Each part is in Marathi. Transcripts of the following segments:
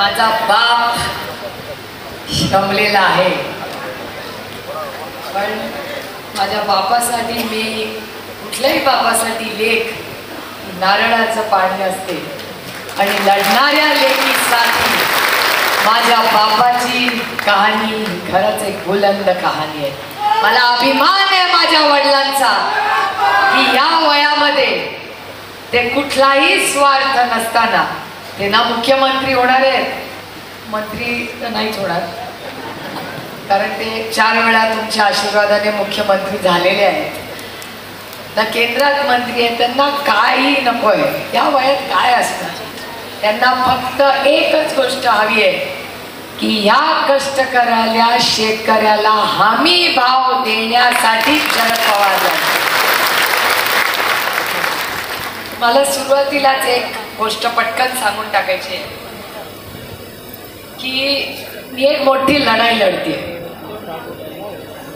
माझा बाप श्रमलेला आहे, पण माझ्या बापासाठी मी कुठल्याही बापासाठी लेख नारळाचं पाणी असते आणि लढणाऱ्या लेकीसाठी माझ्या बापाची कहाणी खरंच एक बुलंद कहाणी आहे. मला अभिमान आहे माझ्या वडिलांचा की या वयामध्ये ते कुठलाही स्वार्थ नसताना ते ना मुख्यमंत्री होणार आहेत, मंत्री तर नाहीच होणार कारण ते 4 वेळा तुमच्या आशीर्वादाने मुख्यमंत्री झालेले आहेत, ना केंद्रात मंत्री आहेत. त्यांना काही नको आहे, या वयात काय असतं. त्यांना फक्त एकच गोष्ट हवी आहे की ह्या कष्टकऱ्याला शेतकऱ्याला हमी भाव देण्यासाठी शरद पवार झाले. मला सुरुवातीलाच एक गोष्ट पटकन सांगून टाकायची आहे की मी एक मोठी लढाई लढते.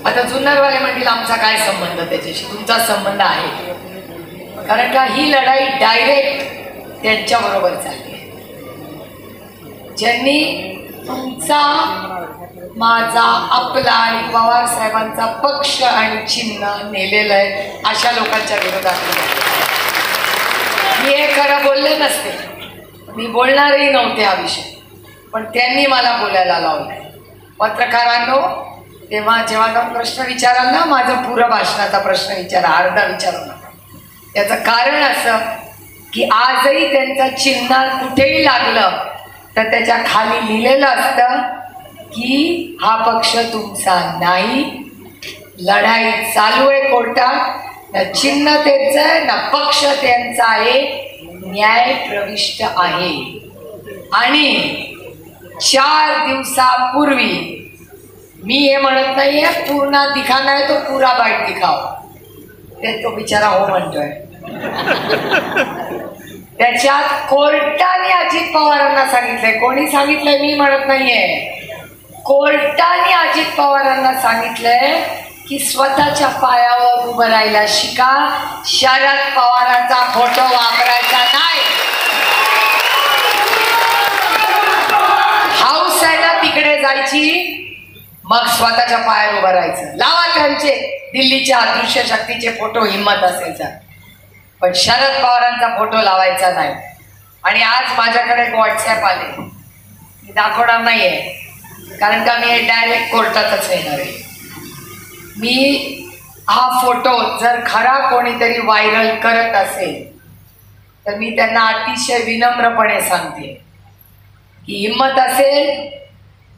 आता जुन्नरवाले म्हणतील आमचा काय संबंध त्याच्याशी. तुमचा संबंध आहे, कारण का ही लढाई डायरेक्ट त्यांच्याबरोबर चालली आहे ज्यांनी तुमचा माझा आपला आणि पवार साहेबांचा पक्ष आणि चिन्ह नेलेलं आहे. अशा लोकांच्या विरोधात मी हे खरं बोलले नसते, मी बोलणारही नव्हते हा विषय, पण त्यांनी मला बोलायला लावलं. पत्रकारांनो, तेव्हा जेव्हा जाऊन प्रश्न विचाराल ना, माझं पुरं भाषणाचा प्रश्न विचारा, अर्धा विचारू नका. याचं कारण असं की आजही त्यांचं चिन्ह कुठेही लागलं तर त्याच्या खाली लिहिलेलं असतं की हा पक्ष तुमचा नाही, लढाई चालू आहे कोर्टात, ना चिन्ह त्यांचं आहे ना पक्ष त्यांचा आहे, न्याय प्रविष्ट आहे. आणि 4 दिवसापूर्वी मी हे म्हणत नाहीये पूर्ण दिखाना आहे तो पुरा बाईट दिखाव, ते तो बिचारा हो म्हणतोय. त्याच्यात कोर्टाने अजित पवारांना सांगितलंय, कोणी सांगितलंय मी म्हणत नाहीये, कोर्टाने अजित पवारांना सांगितलंय की स्वतःच्या पायावर उभं राहायला शिका, शरद पवारांचा फोटो वापरायचा नाही. हाऊस आहे ना तिकडे जायची, मग स्वतःच्या पायावर उभं राहायचं. लावा त्यांचे दिल्लीच्या अदृश्य शक्तीचे फोटो हिम्मत असेल तर, पण शरद पवारांचा फोटो लावायचा नाही. आणि आज माझ्याकडे एक व्हॉट्सॲप आले, मी दाखवणार नाहीये कारण का मी डायरेक्ट कोर्टातच येणार आहे. मी हा फोटो जर खरा कोणीतरी व्हायरल करत असेल तर मी त्यांना अतिशय विनम्रपणे सांगते की हिम्मत असेल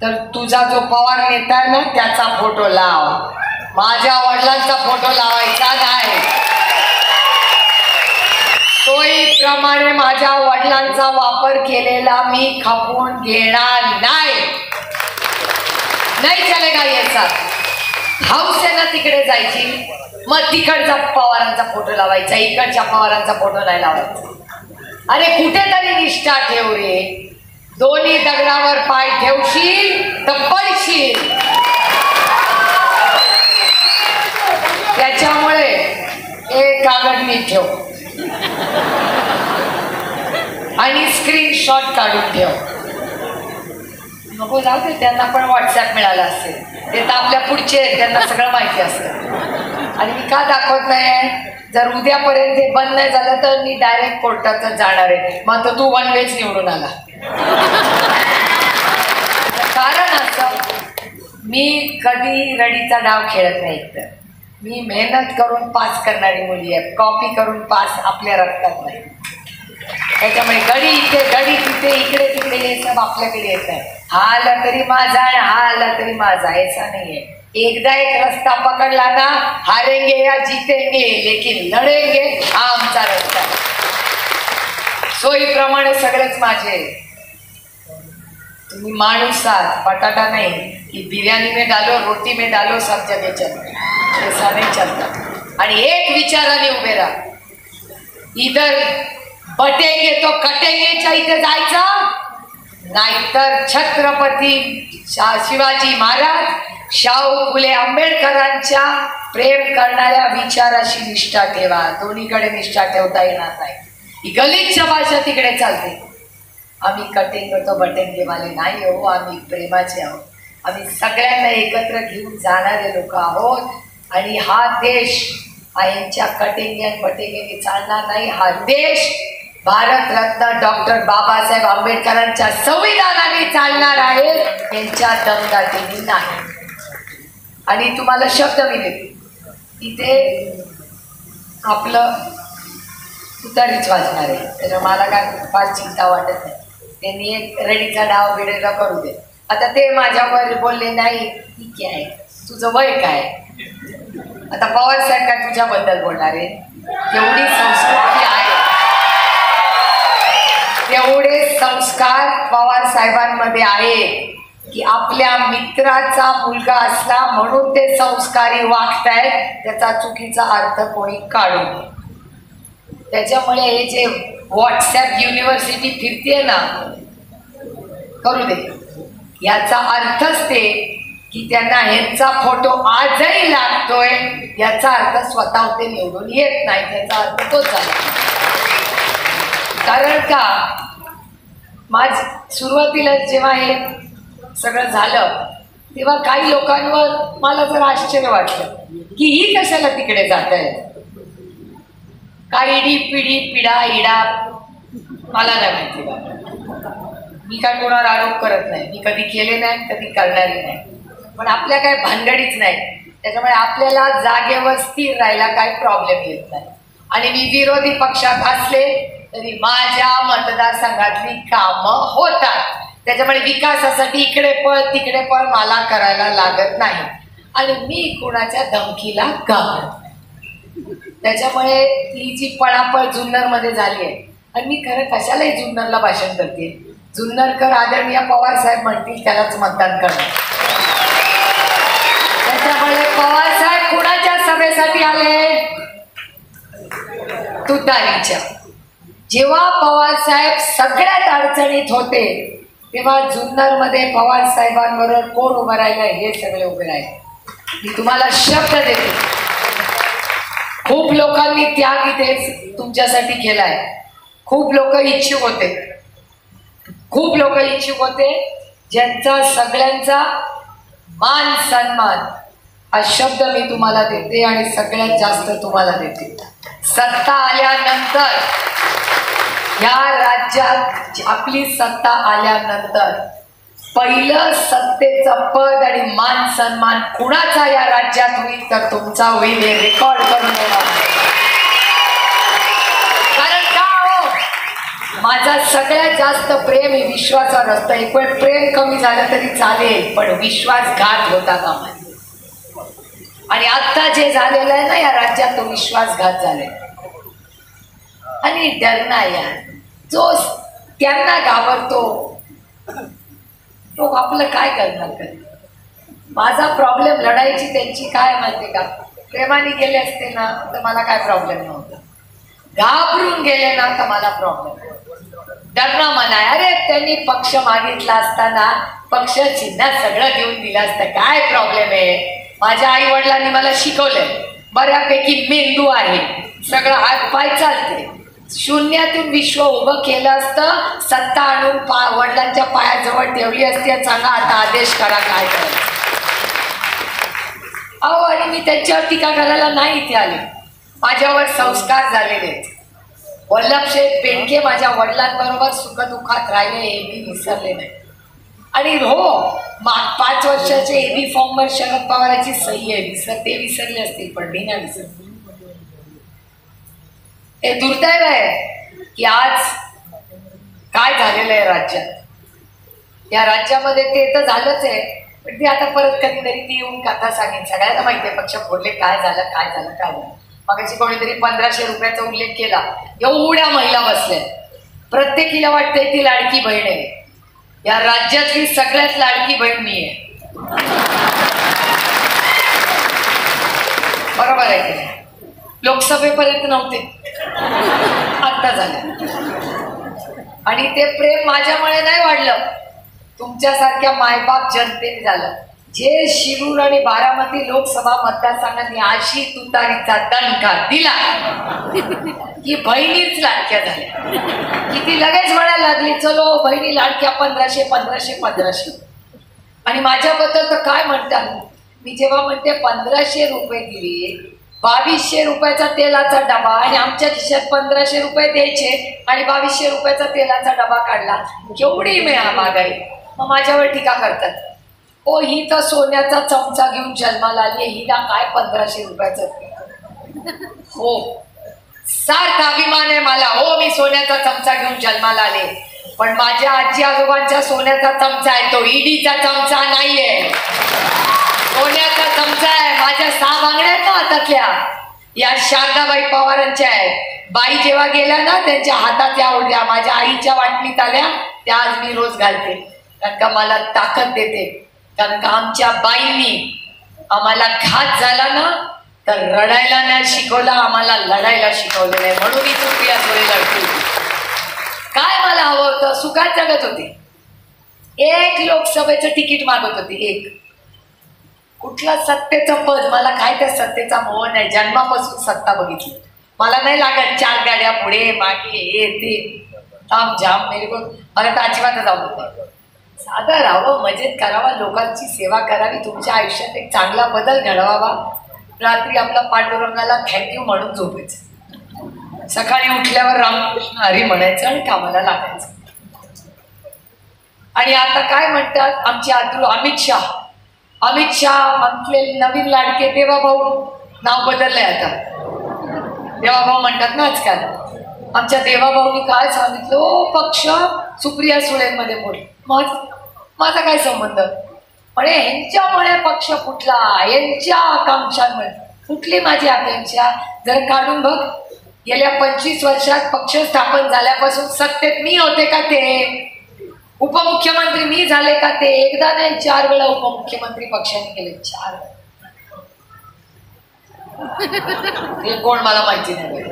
तर तुझा जो पवार नेता आहे ना त्याचा फोटो लाव, माझ्या वडिलांचा फोटो लावायचा नाही. सोयीप्रमाणे माझ्या वडिलांचा वापर केलेला मी खपवून घेणार नाही. नाही चलेगा याचा. हाऊस आहे ना तिकडे जायची, मग तिकडचा पवारांचा फोटो लावायचा, इकडच्या पवारांचा फोटो नाही लावायचा. अरे कुठेतरी निष्ठा ठेव रे, दोन्ही दगडावर पाय ठेवशील तर पडशील. त्याच्यामुळे एक कागद नीट ठेव आणि स्क्रीनशॉट काढून ठेव. नको जाऊ दे, त्यांना पण व्हॉट्सॲप मिळाला असेल, ते तर आपल्या पुढचे आहेत, त्यांना सगळं माहिती असतं. आणि मी का दाखवत नाही, जर उद्यापर्यंत हे बंद नाही झालं तर मी डायरेक्ट कोर्टातच जाणार आहे. मग तो तू 1 वेच निवडून आला. कारण असं, मी कधी रडीचा डाव खेळत नाही. तर मी मेहनत करून पास करणारी मुली आहे, कॉपी करून पास आपल्या रक्तात नाही. त्याच्यामुळे गडी इथे गडी तिथे इकडे तिकडे हे सब आपल्याकडे येत आहे. हा आला तरी माझा आणि हा आला तरी माझा, ऐसा नाहीये. एकदा एक रस्ता पकडला ना, हारेंगे या जीतेंगे लेकिन लढेंगे, हा आमचा रस्ता. सोयीप्रमाणे सगळेच माझे. तुम्ही माणूस आहात, बटाटा नाही कि बिर्याणी में डालो रोटी में डालो सब जगह चलते, ऐसा नहीं चलता. आणि एक विचाराने उभे राहा, इधर बटेंगे तो कटेंगेच्या इथे जायचं, नाहीतर छत्रपती शिवाजी महाराज, शाहू फुले आंबेडकरांच्या प्रेम करणाऱ्या विचाराशी निष्ठा ठेवा. दोन्हीकडे निष्ठा ठेवता येणार नाही. ही गलिच्छ भाषा तिकडे चालते. आम्ही कटिंग करतो बटंगेवाले नाही हो, आम्ही प्रेमाचे आहोत. आम्ही सगळ्यांना एकत्र घेऊन जाणारे लोक आहोत. आणि हा देश हा यांच्या कटिंग आणि बटेंगेने चालणार नाही. हा देश भारतरत्न डॉक्टर बाबासाहेब आंबेडकरांच्या संविधानाने चालणार आहे, यांच्या दमदाटीने नाही. आणि तुम्हाला शब्द मी देते, इथे आपलं तुतारीच वाजणार आहे, त्याच्या मला काय फार चिंता वाटत नाही. त्यांनी एक रडीचा डाव बिडेला करू दे. आता ते माझ्यावर बोलले नाही ठीक आहे, तुझं वय काय. आता पवार साहेब काय तुझ्याबद्दल बोलणार आहे. एवढी संस्कृती आहे, तेवढे संस्कार पवार साहेबांमध्ये आहे की आपल्या मित्राचा मुलगा असला म्हणून ते संस्कारी वागतायत, त्याचा चुकीचा अर्थ कोणी काढू नये. त्याच्यामुळे हे जे व्हॉट्सॲप युनिव्हर्सिटी फिरते ना, करू दे. याचा अर्थच ते की त्यांना ह्यांचा फोटो आजही लागतोय, याचा अर्थ स्वतः ते निवडून येत नाही, त्याचा अर्थ तोच झाला. कारण का सुरुवातीला जेव्हा हे सगळं झालं तेव्हा काही लोकांवर मला जर आश्चर्य वाटलं की ही कशाला तिकडे जात आहे. काय इडी पिढी पिढा इडा मला नाही माहिती बा. मी काय कोणावर आरोप करत नाही, मी कधी केले नाही, कधी करणारी नाही. पण आपल्या काय भानगडीच नाही, त्याच्यामुळे आपल्याला जागेवर स्थिर राहायला काही प्रॉब्लेम येत नाही. आणि मी विरोधी पक्षात असले तरी माझ्या मतदारसंघातली कामं होतात. त्याच्यामुळे विकासासाठी इकडे पळ तिकडे पळ मला करायला लागत नाही. आणि मी कुणाच्या धमकीला घाबरत नाही. त्याच्यामुळे ही जी पळापळ जुन्नरमध्ये झाली आहे, आणि मी खरं कशालाही जुन्नरला भाषण करते. जुन्नरकर आदरणीय पवार साहेब म्हणतील त्यालाच मतदान करणार. त्याच्यामुळे पवार साहेब कुणाच्या सभेसाठी आले. तुतारीच्या. जेव्हा पवार साहेब सगळ्यात अडचणीत होते तेव्हा जुन्नरमध्ये पवार साहेबांबरोबर कोण उभं राहिलं, हे सगळे उभे राहिले. मी तुम्हाला शब्द देते, खूप लोकांनी त्याग इथे तुमच्यासाठी केलाय. खूप लोक इच्छुक होते, खूप लोक इच्छुक होते, ज्यांचा सगळ्यांचा मान सन्मान हा शब्द मी तुम्हाला देते. आणि सगळ्यात जास्त तुम्हाला देते, सत्ता आल्यानंतर या राज्यात आपली सत्ता आल्यानंतर पहिलं सत्तेचं पद आणि मान सन्मान कुणाचा या राज्यात होईल तर तुमचा होईल. हे रेकॉर्ड करून देणार. कारण का हो, माझा सगळ्यात जास्त प्रेम हे विश्वासावर असतं. एक वेळ प्रेम कमी झालं तरी चालेल, पण विश्वासघात होता कामा. आणि आता जे झालेलं आहे ना या राज्यात, तो विश्वासघात झाले. आणि डरना यार, जो त्यांना घाबरतो तो आपलं काय करणार कधी. माझा प्रॉब्लेम लढायची त्यांची काय माहिती का, प्रेमाने गेले असते ना तर मला काय प्रॉब्लेम नव्हता. घाबरून गेले ना तर मला प्रॉब्लेम. डरणं म्हणाय, अरे त्यांनी पक्ष मागितला असताना पक्ष चिन्ह सगळं घेऊन दिलं असतं, काय प्रॉब्लेम आहे. माझ्या आई वडिलांनी मला शिकवलंय, बऱ्यापैकी मेंदू आहे, सगळं हात पाय चालते. शून्यातून विश्व उभं केलं असतं, सत्ता आणून वडिलांच्या पायाजवळ ठेवली असती आणि सांगा आता आदेश करा काय करायचं. अहो, आणि मी त्यांच्यावर टीका करायला नाही इथे आले. माझ्यावर संस्कार झालेले. वल्लभशेठ बेंडके माझ्या वडिलांबरोबर सुखदुःखात राहिले हे मी विसरले नाही. आणि हो, 5 वर्षाचे एबी फॉर्मवर शरद पवारांची सही आहे, ते विसरले असतील पण मी नाही विसरले. हे दुर्दैव आहे की आज काय झालेलं आहे राज्यात. या राज्यामध्ये ते तर झालंच आहे, पण ते आता परत कधीतरी ती येऊन कथा सांगेन. सगळ्यांना माहिती आहे पक्ष फोडले, काय झालं काय झालं काय झालं. मगाशी कोणीतरी 1500 रुपयाचा उल्लेख केला. एवढ्या महिला बसल्या, प्रत्येकीला वाटतंय ती लाडकी बहीण आहे. या राज्यातली सगळ्यात लाडकी बहीण मी आहे. बरोबर आहे की नाही. लोकसभेपर्यंत नव्हते, आता झाले. आणि ते प्रेम माझ्यामुळे नाही वाढलं, तुमच्यासारख्या मायबाप जनतेने झालं. जे शिरूर आणि बारामती लोकसभा मतदारसंघांनी आशी तुतारीचा दणका दिला की बहिणीच लाडक्या झाल्या की ती लगेच म्हणायला लागली चलो बहिणी लाडक्या 1500 1500 1500. आणि माझ्याबद्दल तर काय म्हणतात, मी जेव्हा म्हणते 1500 रुपये दिले, 2200 रुपयाचा तेलाचा डबा आणि आमच्या खिशात 1500 रुपये द्यायचे आणि 2200 रुपयाचा तेलाचा डबा काढला, केवढी महागाई. मग माझ्यावर टीका करतात, ओ ही तर सोन्याचा चमचा घेऊन जन्माला आली, हिला काय 1500 रुपयाचं. हो सार्थ अभिमान आहे मला, हो मी सोन्याचा चमचा घेऊन जन्माला आले, पण माझ्या आजी आजोबांच्या सोन्याचा चमचा आहे, तो ईडीचा चमचा नाहीये, सोन्याचा चमचा आहे. माझ्या 6 बांगड्या आहेत ना हातातल्या, या शारदाबाई पवारांच्या आहेत. बाई जेव्हा गेल्या ना त्यांच्या हातातल्या ओढल्या माझ्या आईच्या वाटणीत आल्या, त्या आज मी रोज घालते, कारण का मला ताकद देते. कारण का आमच्या बाईंनी आम्हाला घात झाला ना तर रडायला नाही शिकवला, आम्हाला लढायला शिकवलेलं आहे. म्हणून मी सुप्रिया सुळे लढते. काय मला हवं होतं, सुखात जगत होते. एक लोकसभेचं तिकीट मागत होती, एक. कुठला सत्तेचं पद, मला काय त्या सत्तेचा मोह नाही, जन्मापासून सत्ता बघितली. मला नाही लागत 4 गाड्या पुढे मागे हे ते ताम जाम मेरे को, मला तर अजिबातच आवडत नाही. साधं राहावं, मजेत करावा, लोकांची सेवा करावी, तुमच्या आयुष्यात एक चांगला बदल घडवावा. रात्री आपला पांडुरंगाला थँक्यू म्हणून झोपायचं, सकाळी उठल्यावर रामकृष्ण हरी म्हणायचं आणि कामाला लागायचं. आणि आता काय म्हणतात आमचे अमित शाह म्हटले नवीन लाडके देवाभाऊ, नाव बदललंय आता, देवाभाऊ म्हणतात ना आजकाल. आमच्या देवाभाऊनी काय सांगितलं, ओ पक्ष सुप्रिया सुळेंमध्ये बोल. माझा काय संबंध, म्हणे ह्यांच्यामुळे पक्ष फुटला, यांच्या आकांक्षांमुळे फुटली माझी आकांक्षा. जर काढून बघ, गेल्या 25 वर्षात पक्ष स्थापन झाल्यापासून सत्तेत मी होते का ते, उपमुख्यमंत्री मी झाले का ते, एकदा नाही 4 वेळा उपमुख्यमंत्री पक्षाने केले, 4 वेळा. हे कोण मला माहिती नाही,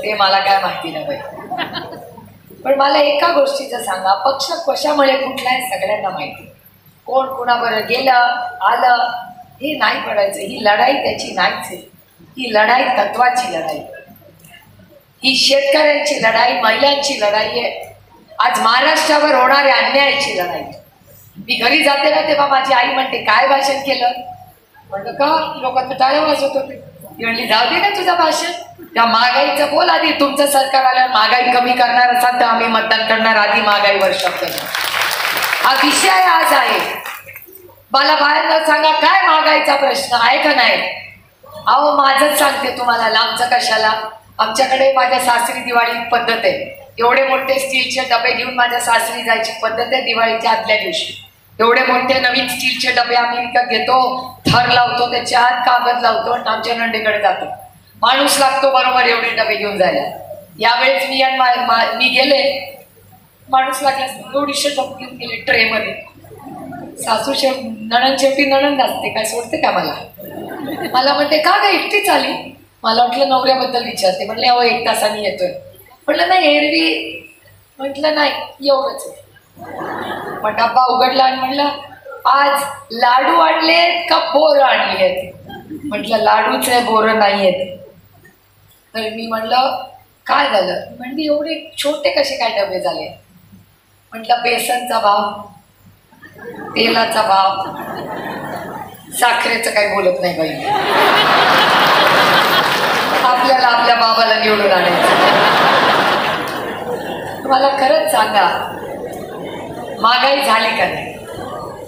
ते मला काय माहिती नाही. पण मला एका गोष्टीचं सांगा, पक्ष कशामुळे कुठलाय सगळ्यांना माहिती. कोण कुणाबरोबर गेलं आलं हे नाही पडायचं. ही लढाई त्याची नाहीच आहे, ही लढाई तत्वाची लढाई, ही शेतकऱ्यांची लढाई, महिलांची लढाई आहे. आज महाराष्ट्रावर होणाऱ्या अन्यायाची लढाई. मी घरी जाते ना तेव्हा माझी आई म्हणते काय भाषण केलं, म्हणलं का, लोकांना टाळ्या वाजवत होते. ती म्हणली जाऊ दे ना तुझं भाषण, त्या महागाईचं बोल आधी, तुमचं सरकार आल्यावर महागाई कमी करणार असाल तर आम्ही मतदान करणार, आधी महागाईवर शब्द. हा विषय आज आहे. मला बाहेरला सांगा काय महागाईचा प्रश्न आहे का नाही. अहो माझंच सांगते तुम्हाला, लांबचं कशाला. आमच्याकडे माझ्या सासरी दिवाळी पद्धत आहे, एवढे मोठे स्टीलचे डबे घेऊन माझ्या सासरी जायची पद्धत आहे. दिवाळीच्या आदल्या दिवशी एवढे मोठे नवीन स्टीलचे डबे आम्ही विकत घेतो, थर लावतो, त्याच्यात कागद लावतो आणि आमच्या नंदेकडे जातो. माणूस लागतो बरोबर एवढे डबे घेऊन जायला. यावेळेस मी गेले, माणूस लागला, एवढीशे डबे घेऊन गेले ट्रेमध्ये. सासू नणंद शेवटी नणंद असते, काय सोडते का मला म्हणते का ग एकटीच आली. मला वाटलं नवऱ्याबद्दल विचारते. म्हटलं अहो 1 तासाने येतोय. म्हटलं नाही एरवी, म्हटलं नाही एवढंच. मग डब्बा उघडला आणि म्हणलं आज लाडू आणलेत का बोरं आणली आहेत. म्हटलं लाडूच आहे, बोरं नाही आहेत. तर मी म्हणलं काय झालं, म्हणजे एवढे छोटे कसे काय डबे झाले. म्हटलं बेसनचा भाव, तेलाचा भाव, साखरेचं काही बोलत नाही बाई. आपल्याला आपल्या बाबाला निवडून आणायचं. मला खरंच सांगा महागाई झाली का नाही.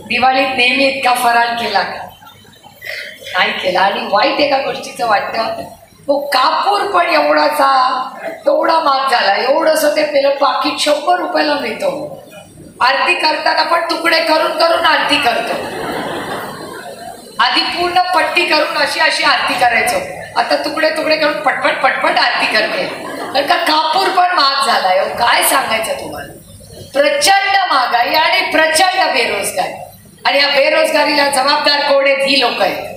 दिवाळीत नेहमी इतका फराळ केला का नाही केला. आणि वाईट एका गोष्टीचं वाटतं, तो कापूर पण एवढाचा तेवढा महाग झाला. एवढंसं ते पेलं पाकिट 100 रुपयाला मिळतो. आरती करताना पण तुकडे करून करून आरती करतो. आधी पूर्ण पट्टी करून अशी अशी आरती करायचो, आता तुकडे तुकडे करून पटपट पटपट आरती करते. तर का कापूर पण महाग झालाय. काय सांगायचं तुम्हाला. प्रचंड महागाई आणि प्रचंड बेरोजगारी. आणि या बेरोजगारीला जबाबदार कोण आहेत, ही लोक आहेत.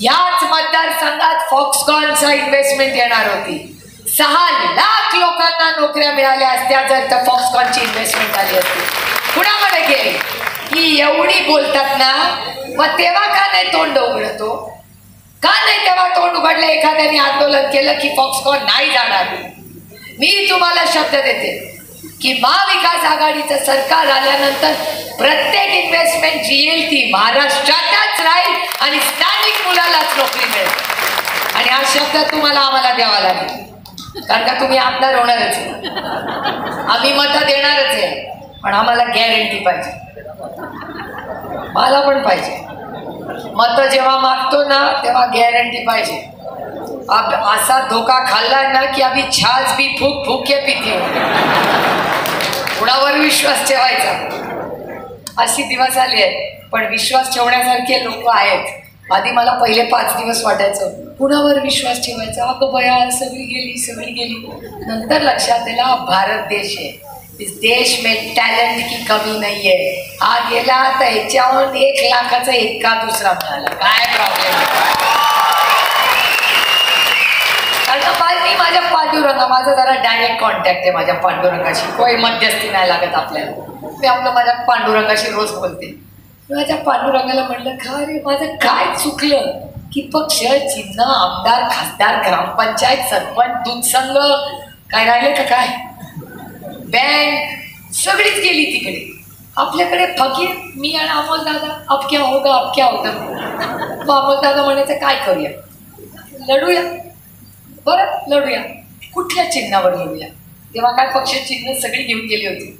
याच मतदारसंघात फॉक्सकॉनचा इन्व्हेस्टमेंट येणार होती. 6 लाख लोकांना नोकऱ्या मिळाल्या असत्या जर तर फॉक्सकॉनची इन्व्हेस्टमेंट आली असती. कुणाकडे गेले की एवढी बोलतात ना, मग तेव्हा का नाही तोंड उघडतो? का नाही तेव्हा तोंड उघडलं? एखाद्याने आंदोलन केलं की फॉक्सकॉन नाही जाणार. मी तुम्हाला शब्द देते की महाविकास आघाडीचं सरकार आल्यानंतर प्रत्येक इन्व्हेस्टमेंट जी येईल ती महाराष्ट्रातच राहील आणि स्थानिक मुलालाच नोकरी मिळेल. आणि हा शब्द तुम्हाला आम्हाला द्यावा लागेल, कारण का तुम्ही आमदार होणारच आहे, आम्ही मतं देणारच आहे, पण आम्हाला गॅरंटी पाहिजे. मला पण पाहिजे. मतं जेव्हा मागतो ना तेव्हा गॅरंटी पाहिजे. अब असा धोका खाल्लाय ना की अभी छाछ भी फूक फूक के पिती हो. कुणावर विश्वास ठेवायचा अशी दिवस आली आहे. पण विश्वास ठेवण्यासारखे लोक आहेत. आधी मला पहिले 5 दिवस वाटायचं कुणावर विश्वास ठेवायचा, अगं बया सगळी गेली. नंतर लक्षात आला भारत देश आहे, इस देश में टॅलेंट की कमी नाही आहे. हा गेला तर ह्याच्यावर 1 लाखाचा एका दुसरा मिळाला, काय प्रॉब्लेम? कारण मी माझ्या पांडुरंगा, माझा जरा डायरेक्ट कॉन्टॅक्ट आहे माझ्या पांडुरंगाशी, काही मध्यस्थी नाही लागत आपल्याला. मी आपलं माझ्या पांडुरंगाशी रोज बोलते. माझ्या पांडुरंगाला म्हणलं का रे माझं काय चुकलं की पक्ष, चिन्ह, आमदार, खासदार, ग्रामपंचायत, सरपंच, दूध संघ काय राहिले का? काय बँक सगळीच गेली तिकडे. आपल्याकडे फकीर मी आणि अमोल दादा. अब क्या होगा. मग अमोल दादा म्हणायचं काय करूया? लढूया. बरं लढूया. कुठल्या चिन्हावर लढूया? तेव्हा काय पक्ष चिन्ह सगळी घेऊन गेली होती.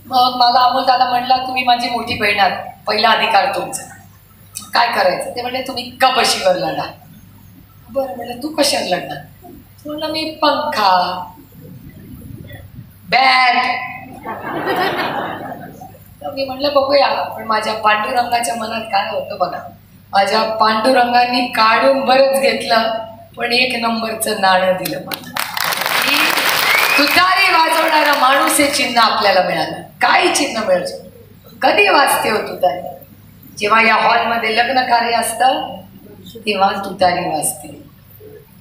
मग मला अमोल दादा म्हणला तुम्ही माझी मोठी बहीण आहात, पहिला अधिकार तुमचा, काय करायचं? ते म्हणले तुम्ही कपाशीवर लढा. बरं म्हणलं तू कशावर लढणार? म्हणलं मी पंखा, बॅट. मी म्हणलं बघूया. पण माझ्या पांडुरंगाच्या मनात काय होतं बघा. माझ्या पांडुरंगांनी काढून बरंच घेतलं, पण 1 नंबरचं नाणं दिलं मला. तुतारी वाजवणारा माणूस हे चिन्ह आपल्याला मिळालं. काही चिन्ह मिळायचं. कधी वाजते हो तुतारी? जेव्हा या हॉलमध्ये लग्न कार्य असतं तेव्हा तुतारी वाजते.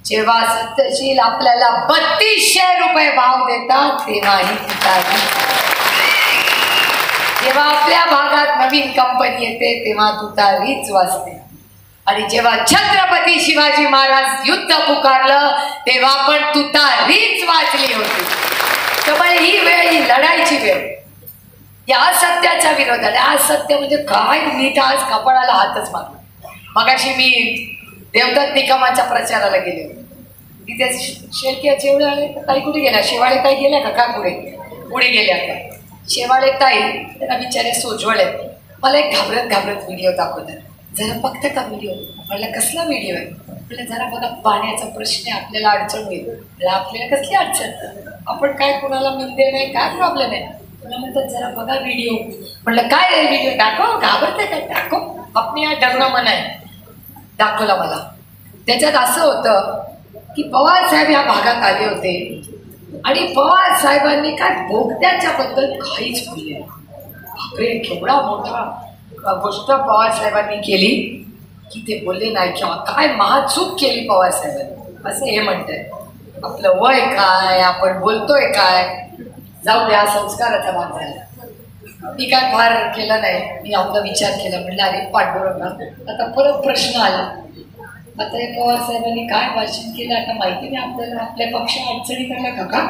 जेव्हा सत्यशील आपल्याला 3200 रुपये भाव देतात तेव्हाही तुतारी. जेव्हा आपल्या भागात नवीन कंपनी येते तेव्हा तुतारीच वाजते. आणि जेव्हा छत्रपती शिवाजी महाराज युद्ध पुकारलं तेव्हा पण तुतारीच वाजली होती. त्यामुळे ही वेळ, ही लढाईची वेळ, या असत्याच्या विरोधात. असत्य म्हणजे काय? नीट आज कपाळाला हातच मारला. मगाशी मी देवदत्त निकमाच्या प्रचाराला गेले होते. तिथे शेळके जेवढे आले तर काही कुठे गेल्या? शेवाळे ताई गेल्या का? पुढे गेल्या का? शेवाळे ताई त्यांना बिचारे सोज्वळ आहेत. मला एक घाबरत व्हिडिओ दाखवतात. जरा बघता का व्हिडिओ? म्हटलं कसला व्हिडिओ आहे? म्हटलं जरा बघा, पाण्याचा प्रश्न आहे, आपल्याला अडचण होईल. आपल्याला कसली अडचण? आपण काय कुणाला मिळते नाही, काय प्रॉब्लेम आहे? मला म्हणतात जरा बघा व्हिडिओ. म्हटलं काय आहे व्हिडिओ? दाखव. घाबरते काय? दाखव. आपण या डरणं मन आहे. दाखवला मला. त्याच्यात असं होतं की पवार साहेब या भागात आले होते आणि पवार साहेबांनी काय बोगद्याच्या बद्दल काहीच बोलले. बापरे, केवढा मोठा गोष्ट पवार साहेबांनी केली की ते बोलले नाही. किंवा काय महाचूक केली पवार साहेबांनी असं हे म्हणतंय. आपलं वय काय, आपण बोलतोय काय, जाऊ द्या, संस्काराचा भाग झाला. मी काय फार केलं नाही. मी आपला विचार केला. म्हटलं अरे पांडुरंगा, आता परत प्रश्न आला. आता एक पवार साहेबांनी काय भाषण केलं आता माहिती नाही आपल्याला. आपल्या पक्ष अडचणी करला का?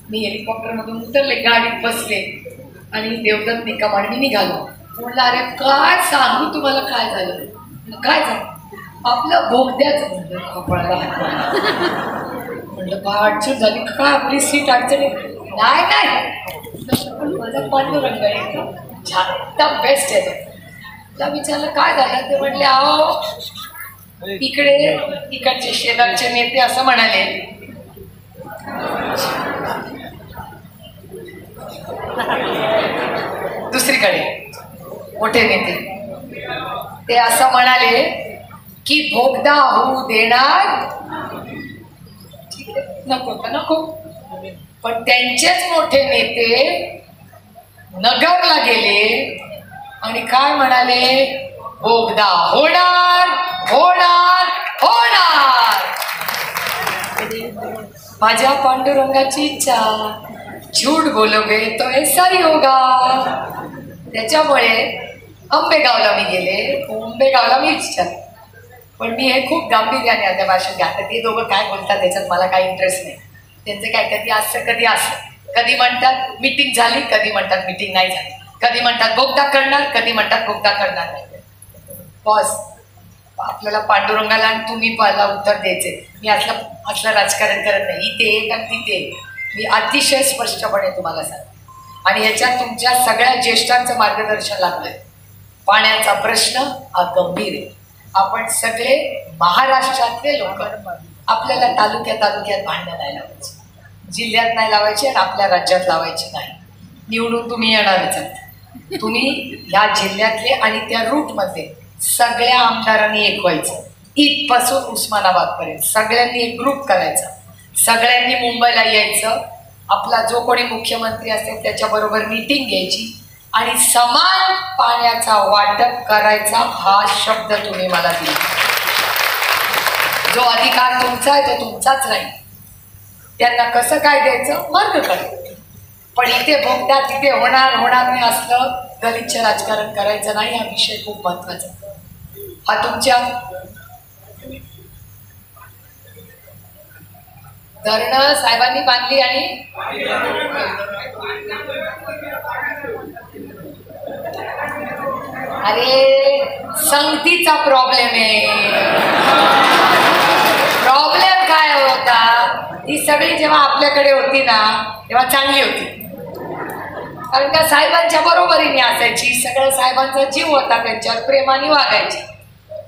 मी हेलिकॉप्टरमधून उतरले, गाडीत बसले आणि देवदत्त निकम आणि मी निघालो. म्हटलं अरे काय सांगू तुम्हाला काय झालं? काय झालं? आपलं बोगद्याचं. म्हणलं कपाळाला हात. म्हणलं बा अडचण झाली का? आपली सीट अडचणी? नाही, माझा पांडुरंग आहे, छान, एकदम बेस्ट आहे. त्या विचारलं काय झालं? ते म्हटले अहो इकडचे शेजारचे नेते असं म्हणाले. दुसरीकडे मोठे नेते ते असं म्हणाले की बोगदा होऊ देणार नको. पण त्यांचेच मोठे नेते नगरला गेले आणि काय म्हणाले? बोगदा होणार. माझ्या पांडुरंगाची इच्छा झूठ बोलोगे तो ऐसा ही होगा. त्याच्यामुळे आंबेगावला मी गेले. आंबेगावला मी विचार, पण मी हे खूप गांभीर्याने आता भाषण घ्या. आता ते दोघं काय बोलतात त्याच्यात मला काही इंटरेस्ट नाही. त्यांचं काय कधी असं कधी असं, कधी म्हणतात मीटिंग झाली, कधी म्हणतात मीटिंग नाही झाली, कधी म्हणतात बोगदा करणार, कधी म्हणतात बोगदा करणार नाही. बॉस आपल्याला पांडुरंगाला आणि तुम्ही मला उत्तर द्यायचे. मी असलं राजकारण करत नाही. इथे एक आणि तिथे एक. मी अतिशय स्पष्टपणे तुम्हाला सांगते. आणि ह्याच्यात तुमच्या सगळ्या ज्येष्ठांचं मार्गदर्शन लागलंय. पाण्याचा प्रश्न हा गंभीर आहे. आपण सगळे महाराष्ट्रातले लोक आपल्याला तालुक्यात भांडणं नाही लावायचे, जिल्ह्यात नाही लावायचे आणि आपल्या राज्यात लावायचे नाही. निवडून तुम्ही येणारच आहात. तुम्ही ह्या जिल्ह्यातले आणि त्या रूटमध्ये सगळ्या आमदारांनी एक व्हायचं. इथपासून उस्मानाबादपर्यंत सगळ्यांनी एक ग्रुप करायचा. सगळ्यांनी मुंबईला यायचं. आपला जो कोणी मुख्यमंत्री असेल त्याच्याबरोबर मीटिंग घ्यायची आणि समान पाण्याचा वाटप करायचा हा शब्द तुम्ही मला दिला. जो अधिकार तुमचा आहे तो तुमचाच नाही. त्यांना कसं काय द्यायचं मार्ग काढायचा. पण इथे बोगदा तिथे होणार नाही असलं गलिच्छ राजकारण करायचं नाही. हा विषय खूप महत्वाचा. हा तुमच्या धरणं साहेबांनी बांधली आणि अरे संगतीचा प्रॉब्लेम आहे. प्रॉब्लेम काय होता, ही सगळी जेव्हा आपल्याकडे होती ना तेव्हा चांगली होती. कारण त्या साहेबांच्या बरोबरीने असायची. सगळ्या साहेबांचा जीव होता, त्यांच्यावर प्रेमाने वागायची.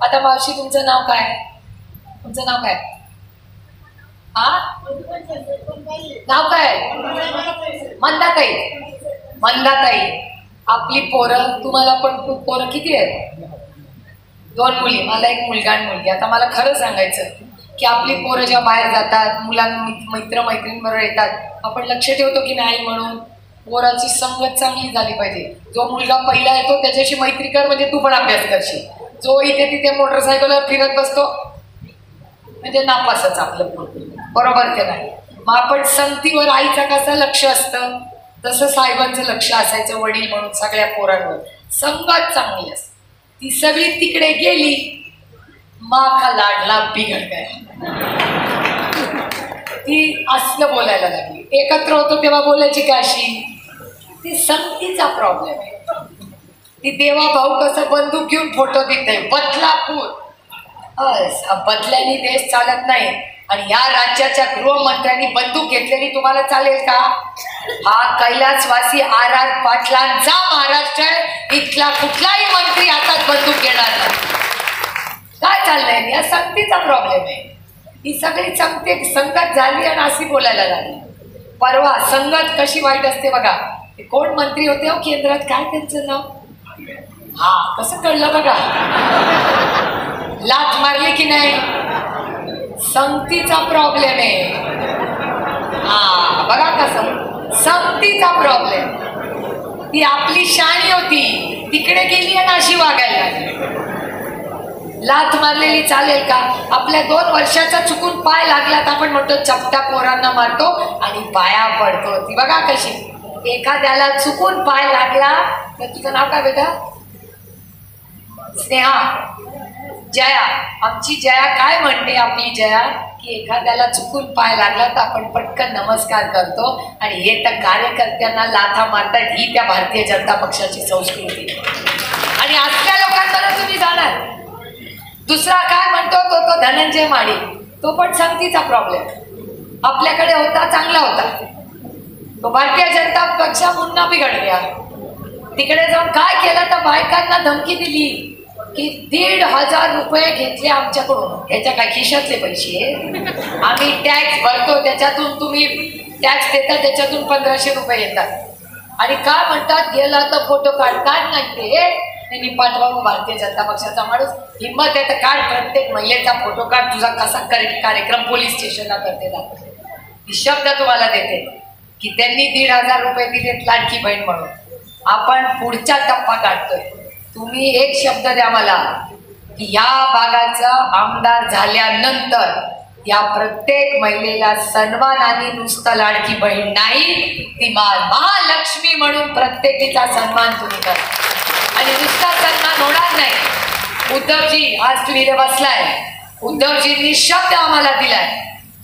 आता मावशी तुमचं नाव काय? तुमचं नाव काय? नाव काय? मंदाताई. मंदाताई आपली पोरं, तुम्हाला पण पोरं किती आहेत? 2 मुली. मला एक मुलगा आणि मुलगी. आता मला खरं सांगायचं की आपली पोरं जेव्हा बाहेर जातात, मित्र मैत्रिणींबरोबर येतात, आपण लक्ष ठेवतो की नाही? म्हणून पोराची संगत चांगली झाली पाहिजे. जो मुलगा पहिला येतो त्याच्याशी मैत्री कर, म्हणजे तू पण अभ्यास करशील. जो इथे तिथे मोटरसायकलवर फिरत बसतो म्हणजे नापासच आपलं पोरं. बरोबर ते नाही. मग आपण संगतीवर आईचं कसं लक्ष असतं तसं साहेबांचं लक्ष असायचं वडील म्हणून सगळ्या पोरांवर. संगत चांगली असते. ती सगळी तिकडे गेली, माका लाडला बिघड गया. ती असलं बोलायला लागली. एकत्र होतो तेव्हा बोलायची का अशी? ती संगतीचा प्रॉब्लेम आहे. ती देवा भाऊ कसं बंदूक घेऊन फोटो देते बदलापूर. बदल्याने देश चालत नाही. आणि या राज्याच्या गृहमंत्र्यांनी बंदूक घेतलेली तुम्हाला चालेल का? हा कैलासवासी RR पाटलांचा महाराष्ट्र आहे. इथला कुठलाही मंत्री हातात बंदूक घेणार नाही. काय चाललंय? या संगतीचा प्रॉब्लेम आहे. ही सगळी संगत झाली आणि अशी बोलायला लागली. परवा संगत कशी वाईट असते बघा. ते कोण मंत्री होते हो केंद्रात, काय त्यांचं नाव? हा कसं कळलं बघा. लाथ मारली की नाही? संगतीचा प्रॉब्लेम आहे. हा बघा कसं संगतीचा प्रॉब्लेम. ती आपली शाणी होती, तिकडे गेली आणि अशी वागायला लागली. लाथ मारलेली चालेल का? आपल्या 2 वर्षाचा चुकून पाय लागला तर आपण म्हणतो चपटा पोरांना मारतो आणि पाया पडतो. ती बघा कशी. एखाद्याला चुकून पाय लागला तर तुझं नाव काय बेटा? स्नेहा. जया. आमची जया काय म्हणते? आपली जया की एखाद्याला चुकून पाय लागला तर आपण पटकन नमस्कार करतो. आणि हे तर कार्यकर्त्यांना लाथा मारतात. ही त्या भारतीय जनता पक्षाची संस्कृती. आणि असल्या लोकांकडे तुम्ही जाणार. दुसरा काय म्हणतो तो धनंजय माडी. तो पण संगतीचा प्रॉब्लेम. आपल्याकडे होता, चांगला होता. तो भारतीय जनता पक्ष पुन्हा बिघड गया. तिकडे जाऊन काय केलं तर बायकांना धमकी दिली की 1,500 रुपये घेतले आमच्याकडून. ह्याच्या काय खिशातले पैसे? आम्ही टॅक्स भरतो त्याच्यातून तुम्ही टॅक्स देता, त्याच्यातून 1,500 रुपये येतात. आणि काय म्हणतात गेला तर फोटो काढ. काय नाही ते पाठवा भारतीय जनता पक्षाचा माणूस. हिंमत आहे तर काढ. प्रत्येक महिलेचा फोटो काढ. तुझा कसा कार्यक्रम पोलीस स्टेशनला करते दाखवते. ही शब्द तुम्हाला देते की त्यांनी 1,500 रुपये दिलेत लाडकी बहीण म्हणून. आपण पुढचा टप्पा काढतोय. तुम्ही एक शब्द द्या मला की या भागाचा आमदार झाल्यानंतर या प्रत्येक महिलेला सन्मानाने नुसतं लाडकी बहीण नाही, ती महालक्ष्मी म्हणून प्रत्येकीचा सन्मान तुम्ही करा. आणि नुसता सन्मान होणार नाही. उद्धवजी आज तुम्ही इथे बसलाय, उद्धवजींनी शब्द आम्हाला दिलाय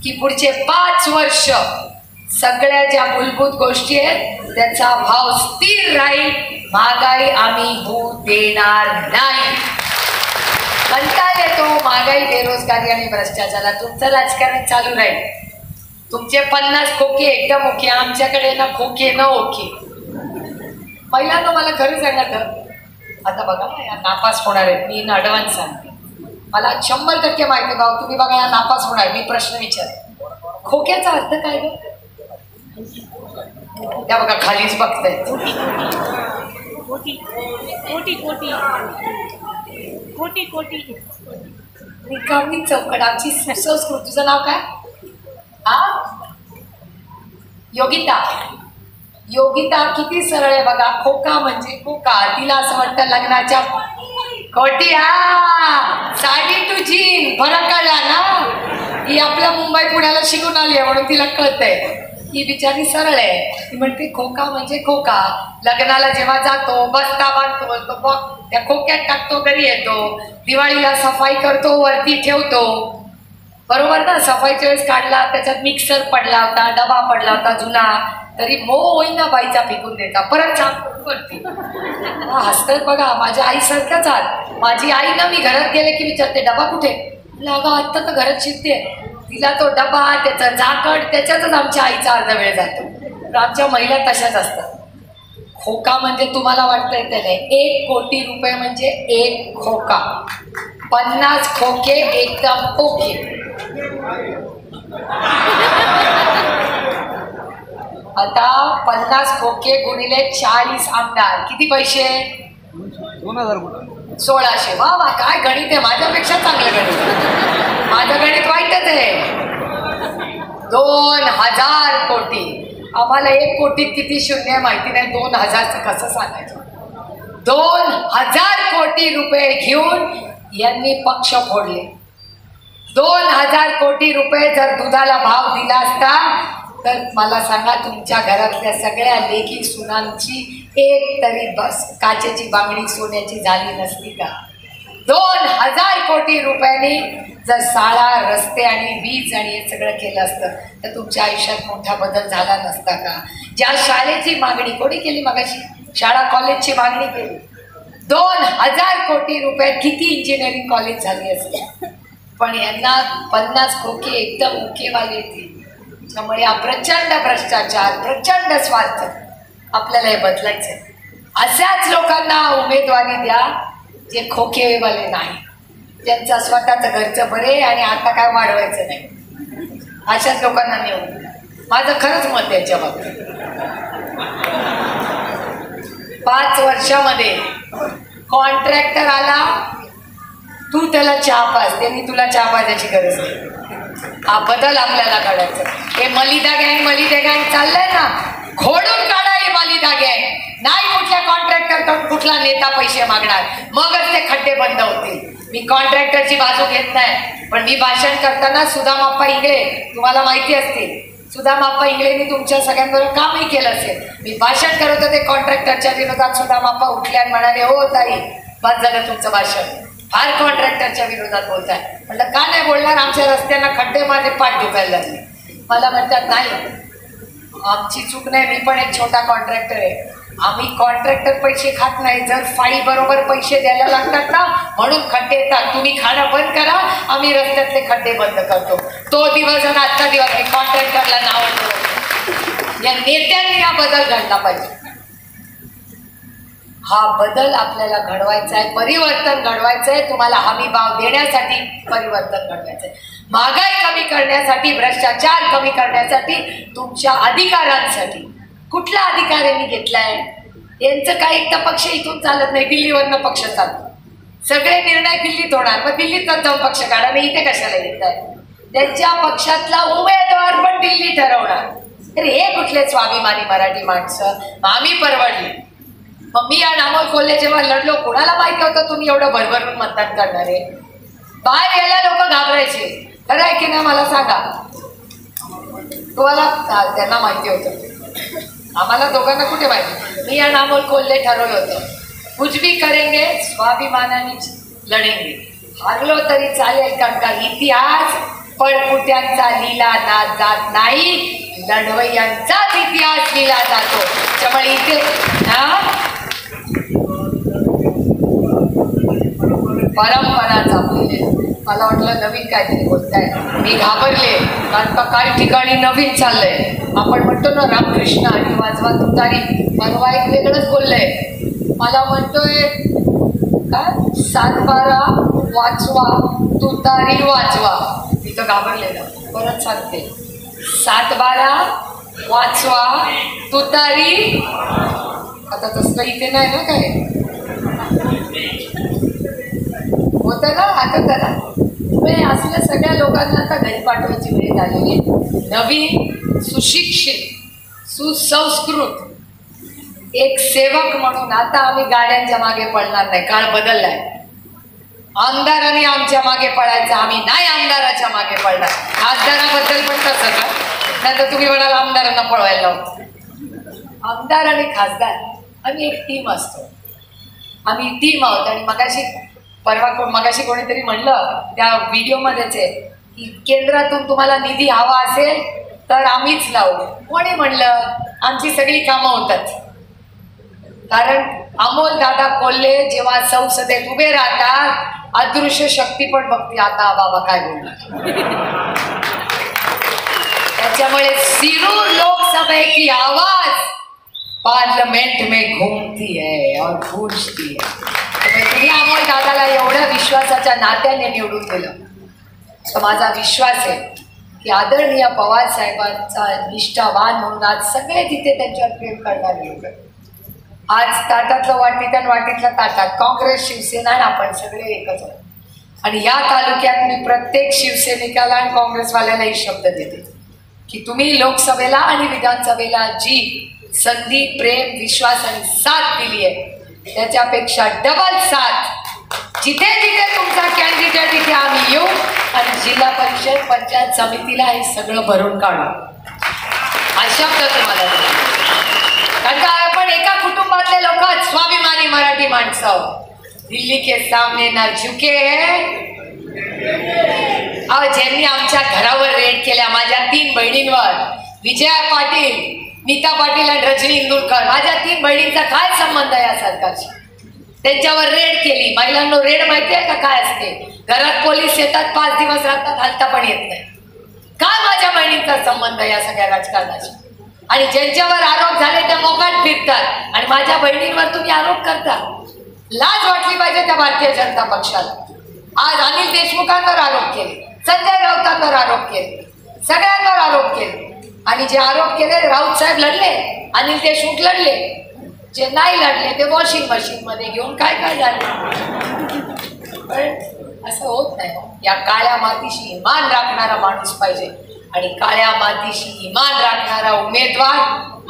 की पुढचे 5 वर्ष सगळ्या ज्या मूलभूत गोष्टी आहेत त्याचा भाव स्थिर राहील, महागाई आम्ही होऊ देणार नाही. कंटाळ येतो महागाई, बेरोजगारी आणि भ्रष्टाचाराला. तुमचं राजकारण चालू राहील. तुमचे 50 खोके एकदम ओके, आमच्याकडे ना खोके न ओके. पहिल्यांदा मला खरं सांगत, आता बघा या नापास होणार आहेत, मी ॲडव्हान्स सांगते. मला 100% माहिती भाऊ, तुम्ही बघा या नापास होणार. मी प्रश्न विचार, खोक्याचा अर्थ काय ग? त्या बघा खालीच बघताय. रिकामी चौकट आमची संस्कृत. तुझं नाव काय? योगिता. योगिता किती सरळ आहे बघा. खोका म्हणजे खोका. तिला असं वाटतं लग्नाच्या खोटी. साडी टू जीन फरक कळला ना. ही आपल्या मुंबई पुण्याला शिकून आली आहे म्हणून तिला कळतंय. ही बिचारी सरळ आहे. ती म्हणते खोका म्हणजे खोका. लग्नाला जेव्हा जातो बस्ता बांधतो तो बघ त्या खोक्यात टाकतो, घरी येतो. दिवाळीला सफाई करतो, वरती ठेवतो. बरोबर ना. सफाईच्या वेळेस काढला, त्याच्यात मिक्सर पडला होता, डबा पडला होता जुना, तरी मो होईना बाईचा फेकून देता, परत साफ करते. हसतात बघा. माझ्या आई सारखंच आहात. माझी आई ना, मी घरात गेले की विचारते डबा कुठे. अगं आत्ता तर घरात शिरते. तिला तो डबा, त्याचं झाकण, त्याच्यातच आमच्या आईचा अर्धा वेळ जातो. तर आमच्या महिला तशाच असतात. खोका म्हणजे तुम्हाला वाटतंय ते नाही. 1 कोटी रुपये म्हणजे 1 खोका. 50 खोके एकदम ओके. आता 50 खोके गुणिले 40 आमदार किती पैसे? 1600. वा वा, काय गणित आहे. माझ्यापेक्षा चांगलं गणित. माझं गणित वाईटच आहे. 2000 कोटी. आम्हाला 1 कोटीत किती शून्य माहिती नाही. 2000चं कसं सांगायचं. 2000 कोटी रुपये घेऊन यांनी पक्ष फोडले. 2000 कोटी रुपये जर दुधाला भाव दिला असता तर मला सांगा तुमच्या घरातल्या सगळ्या लेखी सुनांची एक तरी बस काचेची बांगडी सोन्याची झाली नसती का? 2000 कोटी रुपयांनी जर शाळा, रस्ते आणि वीज आणि हे सगळं केलं असतं तर तुमच्या आयुष्यात मोठा बदल झाला नसता का? ज्या शाळेची मागणी कोणी केली मगाशी? शाळा कॉलेजची मागणी केली. 2000 कोटी रुपयात किती इंजिनिअरिंग कॉलेज झाली असते. पण यांना 50 खोके एकदम ओकेवाले येतील. त्यामुळे हा प्रचंड भ्रष्टाचार, प्रचंड स्वार्थ. आपल्याला हे बदलायचं आहे. अशाच लोकांना उमेदवारी द्या जे खोकेवाले नाही, त्यांचा स्वतःचं घरचं बरे आणि आता काय वाढवायचं नाही. अशाच लोकांना निवडून द्या. माझं खरंच मत आहे याच्या बाबतीत. 5 वर्षामध्ये कॉन्ट्रॅक्टर आला, तू त्याला चहा पाज, त्यांनी तुला चहा पाजायची गरज नाही. हा बदल आपल्याला काढायचा. हे मलिदा गँग चाललंय ना, खोडून काढा हे मलिदा गँग. नाही कुठल्या कॉन्ट्रॅक्टर कुठला नेता पैसे मागणार, मगच ते खड्डे बंद होतील. मी कॉन्ट्रॅक्टरची बाजू घेत नाही, पण मी भाषण करताना सुदामाप्पा इंगळे तुम्हाला माहिती असतील. सुदामाप्पा इंगळेंनी तुमच्या सगळ्यांबरोबर कामही केलं असेल. मी भाषण करत होते कॉन्ट्रॅक्टरच्या विरोधात, सुदामाप्पा उठल्या आणि म्हणाले हो ताई बस झालं तुमचं भाषण, फार कॉन्ट्रॅक्टरच्या विरोधात बोलताय. म्हटलं का नाही बोलणार, आमच्या रस्त्यांना खड्डे माझे पाठ दुखायला लागले. मला म्हणतात नाही आमची चूक नाही, मी पण एक छोटा कॉन्ट्रॅक्टर आहे. आम्ही कॉन्ट्रॅक्टर पैसे खात नाही, जर फाईल बरोबर पैसे द्यायला लागतात ना म्हणून खड्डे येतात. तुम्ही खाणं बंद करा, आम्ही रस्त्यातले खड्डे बंद करतो. तो दिवस आणि आजचा दिवस मी कॉन्ट्रॅक्टरला नाव ठेवतो. या नेत्यांनी हा बदल घडला पाहिजे. हा बदल आपल्याला घडवायचा आहे, परिवर्तन घडवायचं आहे. तुम्हाला हमी भाव देण्यासाठी परिवर्तन घडवायचं आहे. महागाई कमी करण्यासाठी, भ्रष्टाचार कमी करण्यासाठी, तुमच्या अधिकारांसाठी. कुठला अधिकार यांनी घेतलाय? यांचं काय एकटा पक्ष इथून चालत नाही, दिल्लीवरनं पक्ष चालतो. सगळे निर्णय दिल्लीत होणार, मग दिल्लीतच जाऊन पक्ष काढा. नाही इथे कशाला येत आहे? त्यांच्या पक्षातला उमेदवार पण दिल्ली ठरवणार. तर हे कुठले स्वाभिमानी मराठी माणसं? आम्ही परवडली. मग मी आणि अमोल कोल्हे जेव्हा लढलो, कोणाला माहिती होतं तुम्ही एवढं भरभरून मतदान करणारे? बाहेर यायला लोक घाबरायचे. खरं आहे की नाही मला सांगा. तुम्हाला त्यांना माहिती होतं, आम्हाला दोघांना कुठे माहिती. मी आणि अमोल कोल्हे ठरवलं होतं, कुछ भी करेंगे स्वाभिमानाने लढेंगे. हारलो तरी चालेल, कारण का इतिहास पळपुट्यांचा लिहिला जात नाही, लढवय्यांचाच इतिहास लिहिला जातो. त्यामुळे इथे परंपरा जपलेली. मला वाटलं नवीन काहीतरी बोलताय, मी घाबरले, कारण का काही ठिकाणी नवीन चाललंय. आपण म्हणतो ना रामकृष्ण आणि वाजवा तुतारी, परवा एक वेगळंच बोललंय. मला म्हणतोय काय 7-12 वाचवा तुतारी वाचवा. मी तर घाबरलेलं, परत सांगते 7-12 वाचवा तुतारी. आता तसं इथे नाही ना काय होतं ना. आता करा असल्या सगळ्या लोकांना आता घरी पाठवायची वेळ झालेली आहे. नवीन सुशिक्षित सुसंस्कृत एक सेवक म्हणून आता आम्ही गाड्यांच्या मागे पडणार नाही. काळ बदललाय. आमदारांनी आमच्या मागे पडायचं, आम्ही नाही आमदाराच्या मागे पडणार. खासदाराबद्दल पण तसं का, नाही तर तुम्ही म्हणाल आमदारांना पळवायला लावतो. आमदार आणि खासदार आम्ही एक टीम असतो, आम्ही टीम आहोत. आणि मगाशी कोणीतरी म्हणलं त्या व्हिडिओमध्येच आहे की केंद्रातून तुम्हाला निधी हवा असेल तर आम्हीच लावू. कोणी म्हणलं आमची सगळी कामं होतात. कारण अमोल दादा कोल्हे जेव्हा संसदेत उभे राहतात, अदृश्य शक्ती पण बघते आता बाबा काय बोलणार. त्याच्यामुळे शिरूर लोकसभा की आवाज पार्लिमेंट में घूमती है और गूंजती है. तुम्ही अमोल दादाला एवढ्या विश्वासाच्या नात्याने निवडून दिलं, तर माझा विश्वास आहे की आदरणीय पवार साहेबांचा निष्ठावान म्हणून आज सगळे तिथे त्यांच्यावर प्रेम करणारे लोक. आज ताटातलं वाटीत आणि वाटीतलं ताटात काँग्रेस शिवसेना आणि आपण सगळे एकच आहोत. आणि या तालुक्यात मी प्रत्येक शिवसैनिकाला आणि काँग्रेसवाल्यालाही शब्द देते की तुम्ही लोकसभेला आणि विधानसभेला जी संधी, प्रेम, विश्वास आणि साथ दिली आहे त्याच्यापेक्षा डबल साथ जिथे जिथे तुमचा कॅन्डिडेट तिथे आम्ही येऊ आणि जिल्हा परिषद पंचायत समितीला हे सगळं भरून काढू. हा शब्द तुम्हाला, कारण का आपण एका कुटुंबातले लोक स्वाभिमानी मराठी माणसं. दिल्ली के सामने ना झुके है. ज्यांनी आमच्या घरावर रेड केल्या, माझ्या 3 बहिणींवर, विजया पाटील, नीता पाटील आणि रजनी इंदुरकर, माझ्या 3 बहिणींचा काय संबंध आहे या सरकारशी. त्यांच्यावर रेड केली. महिलांना रेड माहिती आहे का काय असते. घरात पोलीस येतात, 5 दिवस राहतात, हलता पण येत नाही. काय माझ्या बहिणींचा संबंध या सगळ्या राजकारणाशी. आणि ज्यांच्यावर आरोप झाले ते मोकाट फिरतात आणि माझ्या बहिणींवर तुम्ही आरोप करता. लाज वाटली पाहिजे त्या भारतीय जनता पक्षाला. आज अनिल देशमुखांवर आरोप केले, संजय राऊतांवर आरोप केले, सगळ्यांवर आरोप केले. आणि जे आरोप केले राऊत साहेब लढले, अनिल देशमुख लढले, जे नाही लढले ते वॉशिंग मशीन मध्ये घेऊन काय काय झालं. पण असं होत नाही. या काळ्या मातीशी इमान राखणारा माणूस पाहिजे आणि काळ्या मातीशी इमान राखणारा उमेदवार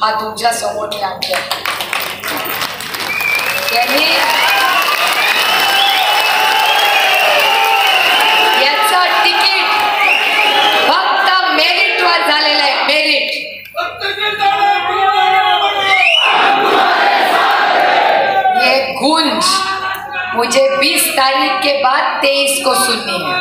हा तुमच्या समोर मी आणला. त्यांनी याचं तिकीट फक्त मेरिटवर झालेलं आहे. मेरिट. ये गूंज मुझे 20 तारीख के बाद 23 को सुननी है.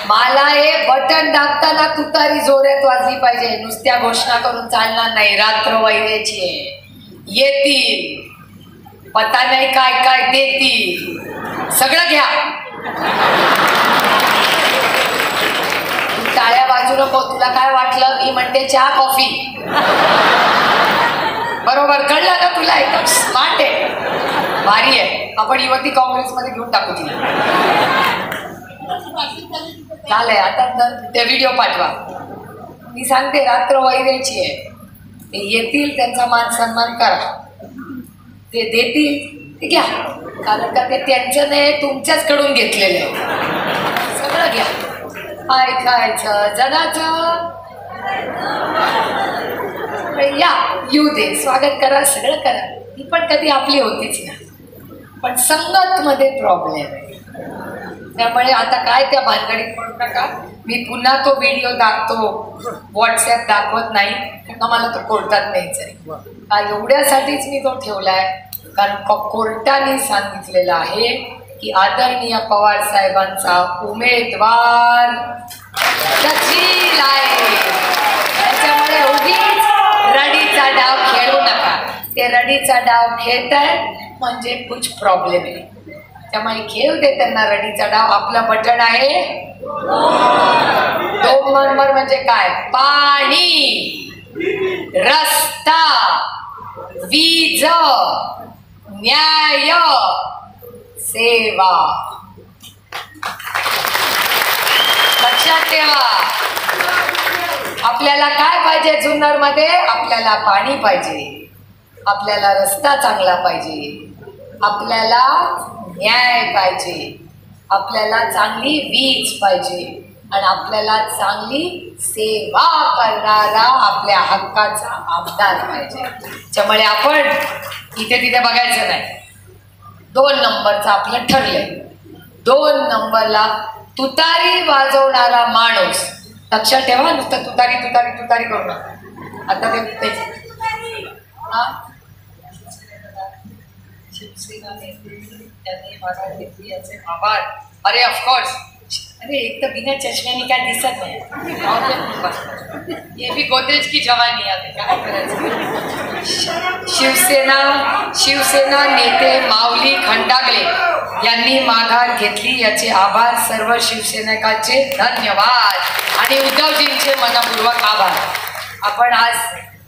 मला हे बटन दाबताना तुतारी जोरात वाजली पाहिजे. नुसत्या घोषणा करून चालणार नाही. रात्र वैरायची आहे. येतील, पता नाही काय काय देतील, सगळं घ्या. टाळ्या बाजू नको. तुला काय वाटलं मी म्हणते चहा कॉफी. बरोबर कळलं ना तुला. एकदम स्मार्ट आहे, भारी आहे. आपण युवती काँग्रेसमध्ये घेऊन टाकू तिला. झालंय आता ते व्हिडिओ पाठवा. मी सांगते रात्र वैरायची आहे. ते येतील, त्यांचा मान सन्मान करा. ते देतील ते घ्या, कारण का ते त्यांचं नाही तुमच्याच कडून घेतलेलं आहे. सगळं घ्या. ऐकायचं जगाचं. या येऊ दे, स्वागत करा, सगळं करा. ती पण कधी आपली होतीच ना. पण संगत मध्ये प्रॉब्लेम आहे. त्यामुळे आता काय त्या भानगडीत पडू नका. मी पुन्हा तो व्हिडिओ व्हॉट्सॲप दाखवत नाही, कारण मला तो कोर्टात न्यायचा आहे. एवढ्यासाठीच मी तो ठेवलाय, कारण कोर्टाने सांगितलेलं आहे की आदरणीय पवार साहेबांचा उमेदवार जशील आहे. त्याच्यामुळे उगीच रडीचा डाव खेळू नका. ते रडीचा डाव खेळताय म्हणजे कुछ प्रॉब्लेम आहे. त्यामुळे खेळू दे त्यांना रडीचा डाव. आपलं बटन आहे 2 नंबर म्हणजे काय? पाणी, रस्ता, वीज, न्याय, सेवा. लक्षात ठेवा. आपल्याला काय पाहिजे जुन्नर मध्ये? आपल्याला पाणी पाहिजे, आपल्याला रस्ता चांगला पाहिजे, आपल्याला न्याय पाहिजे, आपल्याला चांगली वीज पाहिजे आणि आपल्याला चांगली सेवा करणारा आपल्या हक्काचा आमदार पाहिजे. त्यामुळे आपण इथे तिथे बघायचं नाही. 2 नंबरचं आपलं ठरलंय. 2 नंबरला तुतारी वाजवणारा माणूस. लक्षात ठेवा, नुसतं तुतारी तुतारी तुतारी करू नका. आता ते शिवसेना त्यांनी माघार घेतली याचे आभार. अरे ऑफकोर्स. अरे एक तर बिना चष्म्यानी काय दिसत नाही. ये भी गोदरेज की जवानी आहे. काय करायचं? शिवसेना नेते माऊली खंडागळे यांनी माघार घेतली याचे आभार. सर्व शिवसैनिकांचे धन्यवाद आणि उद्धवजींचे मनपूर्वक आभार. आपण आज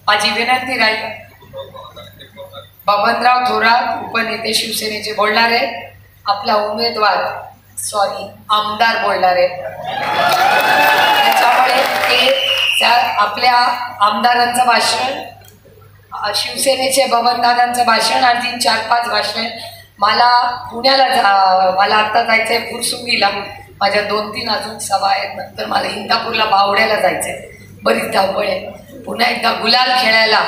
माझी विनंती राहील, बबनराव थोरात उपनेते शिवसेनेचे बोलणार आहे. आपला उमेदवार आमदार बोलणार आहे. त्याच्यामुळे ते आपल्या आमदारांचं भाषण, शिवसेनेचे बबनदादांचं भाषण आणि 3-4-5 भाषण. मला पुण्याला मला आत्ता जायचं आहे फुरसुंगीला. माझ्या 2-3 अजून सभा आहेत. नंतर मला इंदापूरला बावड्याला जायचं आहे. बरीच धावपळ आहे. पुन्हा एकदा गुलाल खेळायला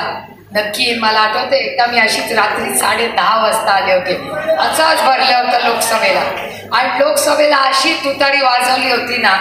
नक्की. मला आठवतं एकदा मी अशीच रात्री 10:30 वाजता आले होते. असंच भरलं होतं लोकसभेला आणि लोकसभेला अशी तुतारी वाजवली होती ना